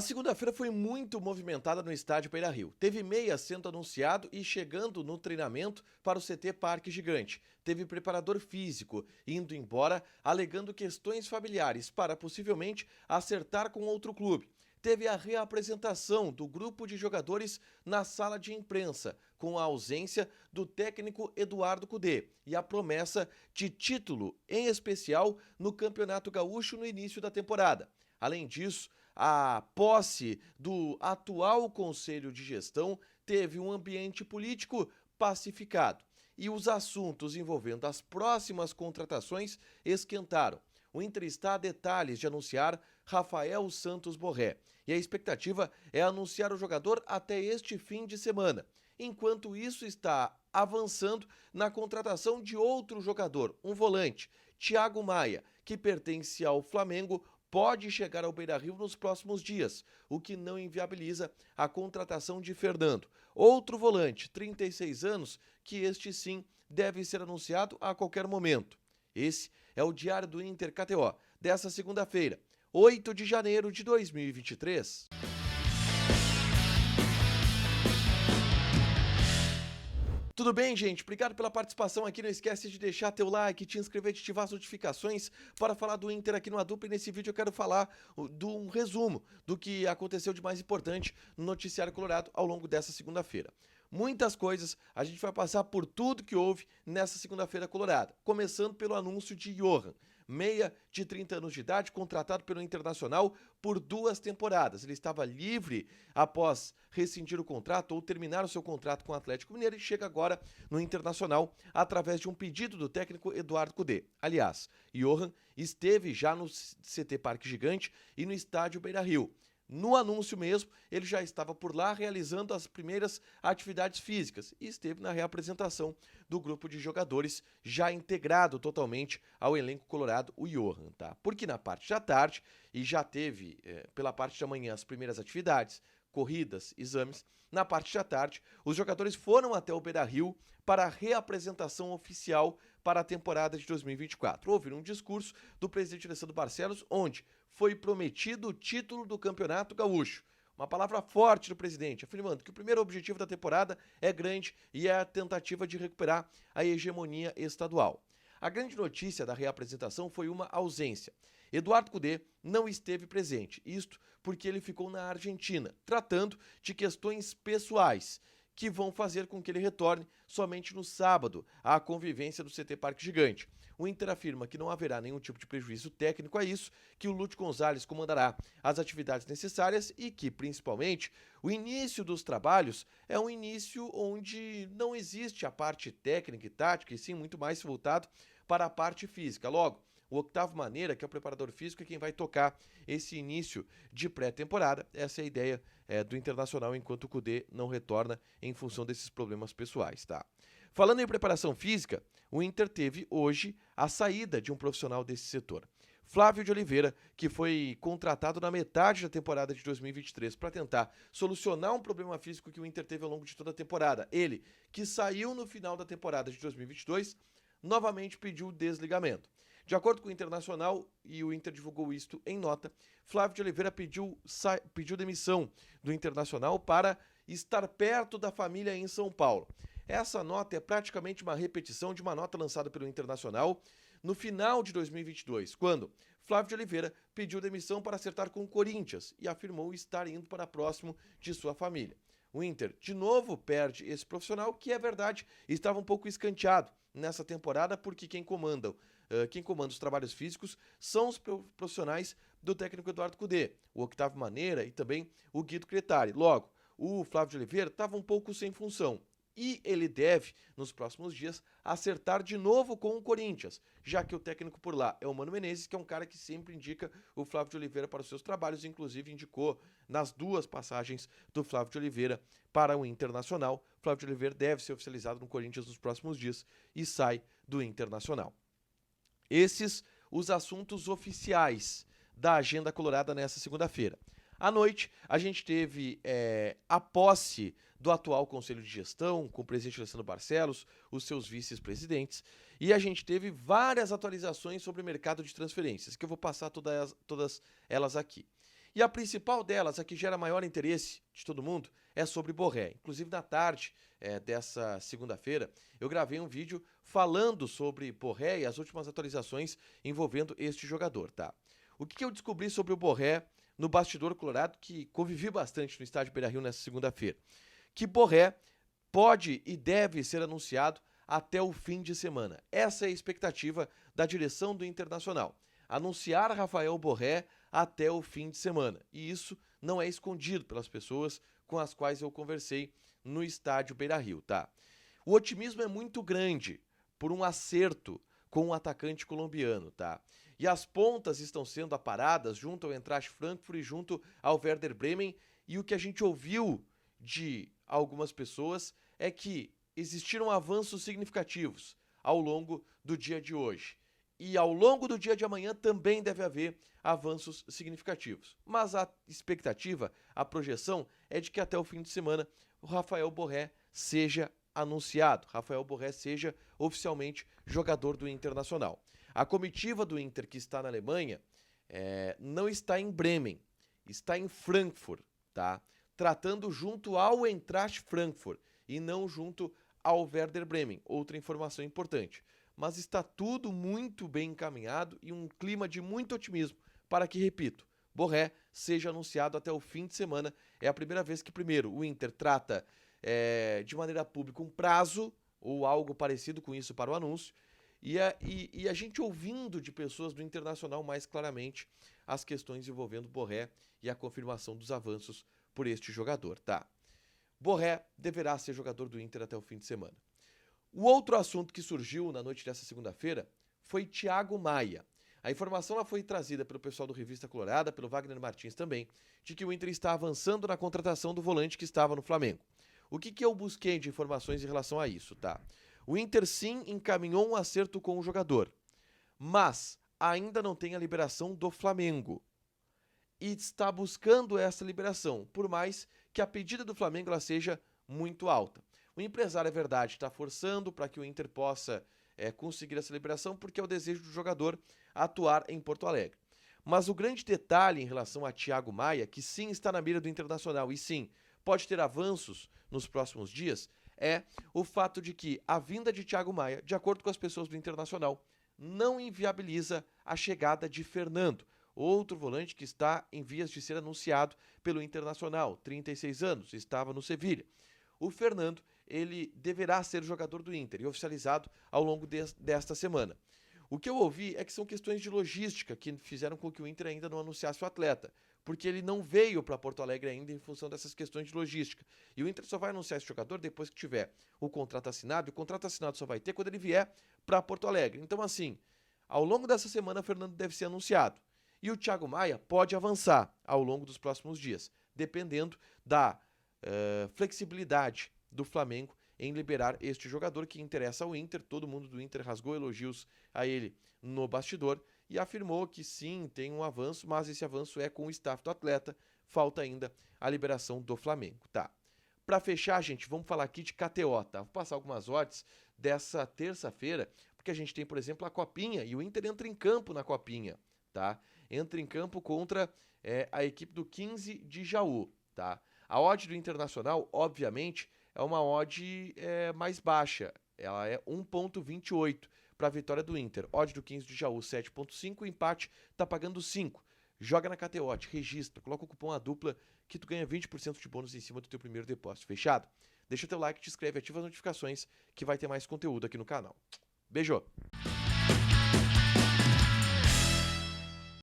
A segunda-feira foi muito movimentada no estádio Beira-Rio. Teve meia sendo anunciado e chegando no treinamento para o CT Parque Gigante. Teve preparador físico indo embora, alegando questões familiares para possivelmente acertar com outro clube. Teve a reapresentação do grupo de jogadores na sala de imprensa, com a ausência do técnico Eduardo Cudê e a promessa de título, em especial no Campeonato Gaúcho no início da temporada. Além disso, a posse do atual Conselho de Gestão teve um ambiente político pacificado e os assuntos envolvendo as próximas contratações esquentaram. O Inter está a detalhes de anunciar Rafael Santos Borré e a expectativa é anunciar o jogador até este fim de semana. Enquanto isso está avançando na contratação de outro jogador, um volante, Thiago Maia, que pertence ao Flamengo, pode chegar ao Beira-Rio nos próximos dias, o que não inviabiliza a contratação de Fernando. Outro volante, 36 anos, que este sim deve ser anunciado a qualquer momento. Esse é o Diário do Inter KTO, dessa segunda-feira, 8 de janeiro de 2023. Tudo bem, gente? Obrigado pela participação aqui. Não esquece de deixar teu like, te inscrever, de ativar as notificações para falar do Inter aqui no Adupa. E nesse vídeo eu quero falar de um resumo do que aconteceu de mais importante no Noticiário Colorado ao longo dessa segunda-feira. Muitas coisas, a gente vai passar por tudo que houve nessa segunda-feira colorada. Começando pelo anúncio de Johan, meia de 30 anos de idade, contratado pelo Internacional por 2 temporadas. Ele estava livre após rescindir o contrato ou terminar o seu contrato com o Atlético Mineiro e chega agora no Internacional através de um pedido do técnico Eduardo Cudê. Aliás, Johan esteve já no CT Parque Gigante e no estádio Beira-Rio. No anúncio mesmo, ele já estava por lá realizando as primeiras atividades físicas e esteve na reapresentação do grupo de jogadores já integrado totalmente ao elenco colorado, o Johan, tá? Porque na parte da tarde, e já teve pela parte da manhã as primeiras atividades, corridas, exames, na parte da tarde, os jogadores foram até o Beira-Rio para a reapresentação oficial para a temporada de 2024. Houve um discurso do presidente Alessandro Barcelos, onde foi prometido o título do Campeonato Gaúcho. Uma palavra forte do presidente, afirmando que o primeiro objetivo da temporada é grande e é a tentativa de recuperar a hegemonia estadual. A grande notícia da reapresentação foi uma ausência. Eduardo Cudê não esteve presente, isto porque ele ficou na Argentina, tratando de questões pessoais, que vão fazer com que ele retorne somente no sábado à convivência do CT Parque Gigante. O Inter afirma que não haverá nenhum tipo de prejuízo técnico a isso, que o Lúcio Gonzalez comandará as atividades necessárias e que, principalmente, o início dos trabalhos é um início onde não existe a parte técnica e tática, e sim muito mais voltado para a parte física. Logo, o Octavo Maneira, que é o preparador físico, é quem vai tocar esse início de pré-temporada. Essa é a ideia do Internacional, enquanto o Cudê não retorna em função desses problemas pessoais, tá? Falando em preparação física, o Inter teve hoje a saída de um profissional desse setor. Flávio de Oliveira, que foi contratado na metade da temporada de 2023 para tentar solucionar um problema físico que o Inter teve ao longo de toda a temporada. Ele, que saiu no final da temporada de 2022, novamente pediu o desligamento. De acordo com o Internacional, e o Inter divulgou isto em nota, Flávio de Oliveira pediu demissão do Internacional para estar perto da família em São Paulo. Essa nota é praticamente uma repetição de uma nota lançada pelo Internacional no final de 2022, quando Flávio de Oliveira pediu demissão para acertar com o Corinthians e afirmou estar indo para próximo de sua família. O Inter, de novo, perde esse profissional, que é verdade, estava um pouco escanteado nessa temporada, porque quem comanda os trabalhos físicos são os profissionais do técnico Eduardo Cudê, o Octavo Maneira e também o Guido Cretari. Logo, o Flávio de Oliveira estava um pouco sem função. E ele deve, nos próximos dias, acertar de novo com o Corinthians, já que o técnico por lá é o Mano Menezes, que é um cara que sempre indica o Flávio de Oliveira para os seus trabalhos, inclusive indicou nas 2 passagens do Flávio de Oliveira para o Internacional. Flávio de Oliveira deve ser oficializado no Corinthians nos próximos dias e sai do Internacional. Esses os assuntos oficiais da agenda colorada nessa segunda-feira. À noite, a gente teve a posse do atual Conselho de Gestão, com o presidente Alessandro Barcelos, os seus vice-presidentes, e a gente teve várias atualizações sobre o mercado de transferências, que eu vou passar todas elas aqui. E a principal delas, a que gera maior interesse de todo mundo, é sobre Borré. Inclusive, na tarde dessa segunda-feira, eu gravei um vídeo falando sobre Borré e as últimas atualizações envolvendo este jogador, tá? O que eu descobri sobre o Borré no bastidor colorado, que convivi bastante no estádio Beira-Rio nessa segunda-feira? Que Borré pode e deve ser anunciado até o fim de semana. Essa é a expectativa da direção do Internacional. Anunciar Rafael Borré até o fim de semana. E isso não é escondido pelas pessoas com as quais eu conversei no estádio Beira-Rio, tá? O otimismo é muito grande por um acerto com o atacante colombiano, tá? E as pontas estão sendo aparadas junto ao Eintracht Frankfurt e junto ao Werder Bremen. E o que a gente ouviu de algumas pessoas é que existiram avanços significativos ao longo do dia de hoje. E ao longo do dia de amanhã também deve haver avanços significativos. Mas a expectativa, a projeção, é de que até o fim de semana o Rafael Borré seja anunciado, Rafael Borré seja oficialmente jogador do Internacional. A comitiva do Inter que está na Alemanha não está em Bremen, está em Frankfurt, tá? Tratando junto ao Eintracht Frankfurt e não junto ao Werder Bremen. Outra informação importante. Mas está tudo muito bem encaminhado e um clima de muito otimismo para que, repito, Borré seja anunciado até o fim de semana. É a primeira vez que, primeiro, o Inter trata de maneira pública um prazo ou algo parecido com isso para o anúncio. E a gente ouvindo de pessoas do Internacional mais claramente as questões envolvendo Borré e a confirmação dos avanços por este jogador, tá? Borré deverá ser jogador do Inter até o fim de semana. O outro assunto que surgiu na noite dessa segunda-feira foi Thiago Maia. A informação ela foi trazida pelo pessoal do Revista Colorada, pelo Wagner Martins também, de que o Inter está avançando na contratação do volante que estava no Flamengo. O que eu busquei de informações em relação a isso, tá? O Inter sim encaminhou um acerto com o jogador, mas ainda não tem a liberação do Flamengo. E está buscando essa liberação, por mais que a pedida do Flamengo ela seja muito alta. O empresário, é verdade, está forçando para que o Inter possa conseguir essa liberação, porque é o desejo do jogador atuar em Porto Alegre. Mas o grande detalhe em relação a Thiago Maia, que sim está na mira do Internacional e sim pode ter avanços nos próximos dias, é o fato de que a vinda de Thiago Maia, de acordo com as pessoas do Internacional, não inviabiliza a chegada de Fernando, outro volante que está em vias de ser anunciado pelo Internacional, 36 anos, estava no Sevilha. O Fernando, ele deverá ser jogador do Inter e oficializado ao longo desta semana. O que eu ouvi é que são questões de logística que fizeram com que o Inter ainda não anunciasse o atleta, porque ele não veio para Porto Alegre ainda em função dessas questões de logística. E o Inter só vai anunciar esse jogador depois que tiver o contrato assinado, e o contrato assinado só vai ter quando ele vier para Porto Alegre. Então, assim, ao longo dessa semana, o Fernando deve ser anunciado. E o Thiago Maia pode avançar ao longo dos próximos dias, dependendo da flexibilidade do Flamengo em liberar este jogador que interessa ao Inter. Todo mundo do Inter rasgou elogios a ele no bastidor e afirmou que sim, tem um avanço, mas esse avanço é com o staff do atleta, falta ainda a liberação do Flamengo, tá? Para fechar, gente, vamos falar aqui de KTO, tá? Vou passar algumas odds dessa terça-feira, porque a gente tem, por exemplo, a Copinha e o Inter entra em campo na Copinha, tá? Entra em campo contra a equipe do 15 de Jaú, tá? A odd do Internacional, obviamente, é uma odd mais baixa. Ela é 1,28 para a vitória do Inter. Odd do 15 de Jaú, 7,5. O empate tá pagando 5. Joga na KTO, registra, coloca o cupom A Dupla que tu ganha 20% de bônus em cima do teu primeiro depósito. Fechado? Deixa teu like, te inscreve, ativa as notificações que vai ter mais conteúdo aqui no canal. Beijo!